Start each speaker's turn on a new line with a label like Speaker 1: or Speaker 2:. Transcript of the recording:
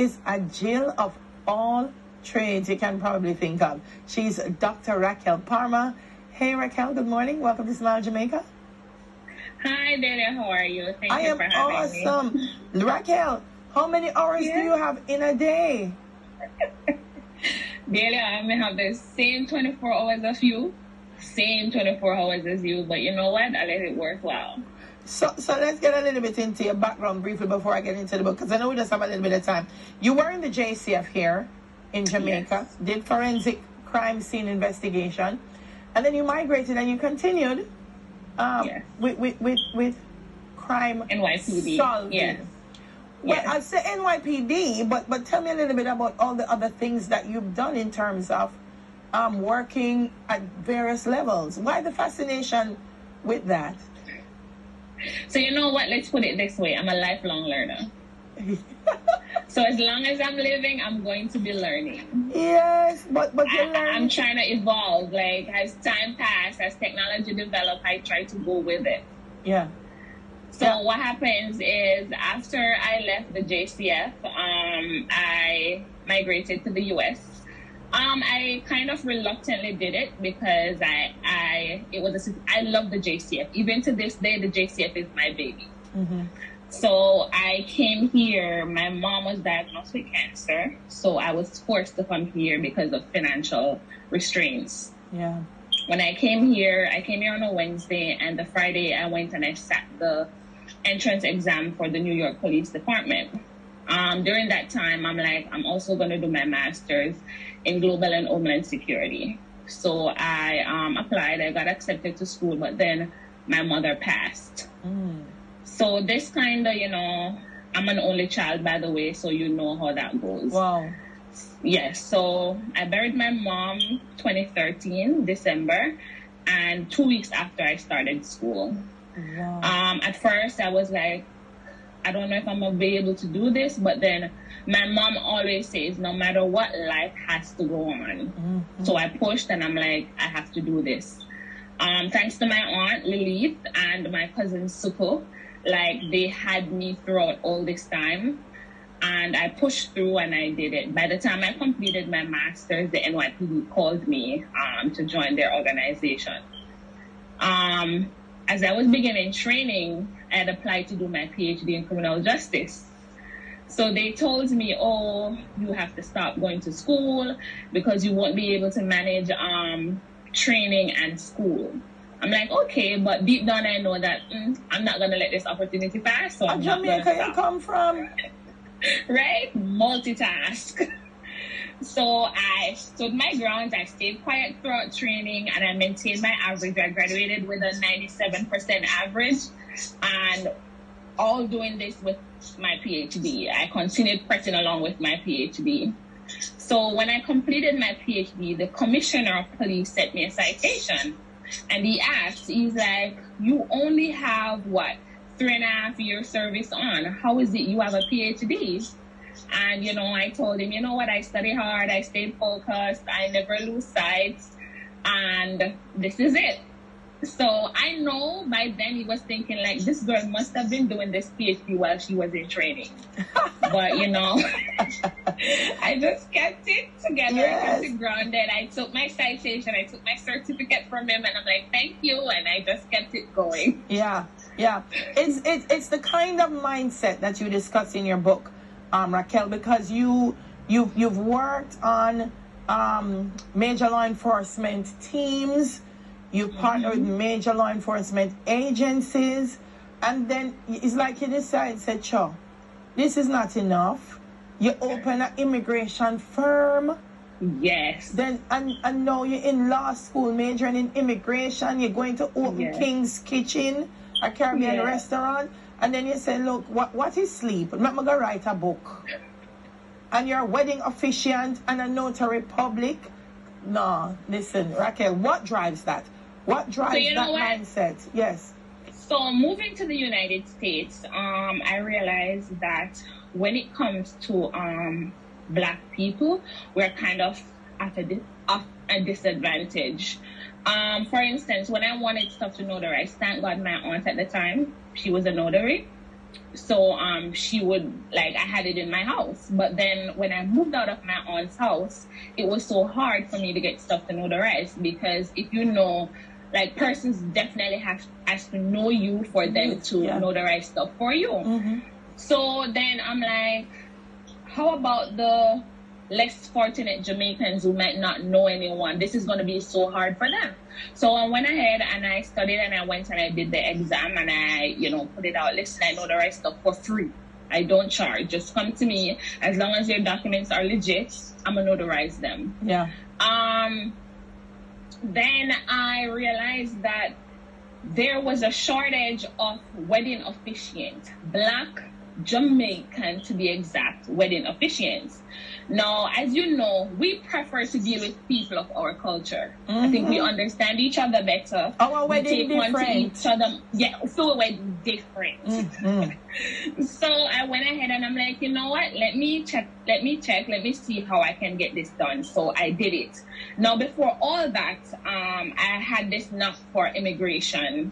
Speaker 1: is a Jill of all trades you can probably think of. She's Dr. Racquel Plamer. Hey Racquel, good morning. Welcome to Smile Jamaica.
Speaker 2: Hi there, how are you? Thank you for having me.
Speaker 1: Awesome. Racquel, how many hours do you have in a day?
Speaker 2: Daily, I may have the same 24 hours as you, same 24 hours as you, but you know what? I let it worthwhile.
Speaker 1: So let's get a little bit into your background briefly before I get into the book, because I know we just have a little bit of time. You were in the JCF here in Jamaica,
Speaker 2: yes.
Speaker 1: Did forensic crime scene investigation, and then you migrated and you continued
Speaker 2: yes.
Speaker 1: with crime
Speaker 2: NYPD.
Speaker 1: solving.
Speaker 2: Yes.
Speaker 1: Well,
Speaker 2: yes.
Speaker 1: I'd say NYPD, but tell me a little bit about all the other things that you've done in terms of working at various levels. Why the fascination with that?
Speaker 2: So you know what? Let's put it this way. I'm a lifelong learner. So as long as I'm living, I'm going to be learning.
Speaker 1: Yes, but you learn.
Speaker 2: I'm trying to evolve. Like as time passes, as technology develops, I try to go with it.
Speaker 1: Yeah.
Speaker 2: So what happens is after I left the JCF, I migrated to the US. I kind of reluctantly did it because I love the JCF. Even to this day, the JCF is my baby.
Speaker 1: Mm-hmm.
Speaker 2: So I came here. My mom was diagnosed with cancer, so I was forced to come here because of financial restraints.
Speaker 1: Yeah.
Speaker 2: When I came here on a Wednesday, and the Friday I went and I sat the entrance exam for the New York Police Department. During that time, I'm also going to do my master's in global and homeland security. So I applied, I got accepted to school, but then my mother passed.
Speaker 1: Mm.
Speaker 2: So this kind of, I'm an only child, by the way, so you know how that goes.
Speaker 1: Wow.
Speaker 2: Yes, so I buried my mom 2013, December, and 2 weeks after I started school.
Speaker 1: Wow.
Speaker 2: At first, I was like, I don't know if I'm going to be able to do this, but then my mom always says, no matter what, life has to go on.
Speaker 1: Mm-hmm.
Speaker 2: So I pushed and I'm like, I have to do this. Thanks to my aunt, Lilith, and my cousin, Suko, they had me throughout all this time. And I pushed through and I did it. By the time I completed my master's, the NYPD called me to join their organization. As I was beginning training, I had applied to do my PhD in criminal justice. So they told me, oh, you have to stop going to school because you won't be able to manage training and school. I'm like, okay, but deep down I know that I'm not going to let this opportunity pass. So I'm not going to
Speaker 1: Jamaica you come from?
Speaker 2: Right? Multitask. So I stood my ground. I stayed quiet throughout training and I maintained my average. I graduated with a 97% average and all doing this with my PhD. I continued pressing along with my PhD. So when I completed my PhD, the commissioner of police sent me a citation and he's like, you only have 3.5 years service on. How is it you have a PhD? And, I told him, you know what, I study hard, I stayed focused, I never lose sight, and this is it. So I know by then he was thinking, this girl must have been doing this PhD while she was in training. But, I just kept it together,
Speaker 1: yes.
Speaker 2: I kept it grounded. I took my citation, I took my certificate from him, and I'm like, thank you, and I just kept it going.
Speaker 1: Yeah. It's the kind of mindset that you discuss in your book, Racquel, because you've worked on major law enforcement teams, you've partnered with major law enforcement agencies, and then it's like you said, sure, this is not enough. You open an immigration firm.
Speaker 2: Yes.
Speaker 1: Then and now you're in law school, majoring in immigration. You're going to open King's Kitchen, a Caribbean restaurant. And then you say, look, what is sleep? I'm going to write a book. And you're a wedding officiant and a notary public. No, listen, Racquel, what drives that? What drives mindset? Yes.
Speaker 2: So moving to the United States, I realized that when it comes to Black people, we're kind of at a disadvantage. For instance, when I wanted stuff to notarize, thank God my aunt at the time, she was a notary. So she would, like, I had it in my house. But then when I moved out of my aunt's house, it was so hard for me to get stuff to notarize, because if you know, like, persons definitely has to know you for them to notarize stuff for you. So then I'm like, how about the less fortunate Jamaicans who might not know anyone? This is going to be so hard for them. So I went ahead and I studied, and I went and I did the exam, and I, put it out. Listen, I notarize stuff for free. I don't charge. Just come to me. As long as your documents are legit, I'm going to notarize them.
Speaker 1: Yeah.
Speaker 2: Then I realized that there was a shortage of wedding officiants, Black Jamaican to be exact, wedding officiants. Now, as you know, we prefer to deal with people of our culture. I think we understand each other better.
Speaker 1: Our wedding different.
Speaker 2: So we're different. So I went ahead and I'm like, you know what? Let me check. Let me see how I can get this done. So I did it. Now, before all that, I had this knock for immigration.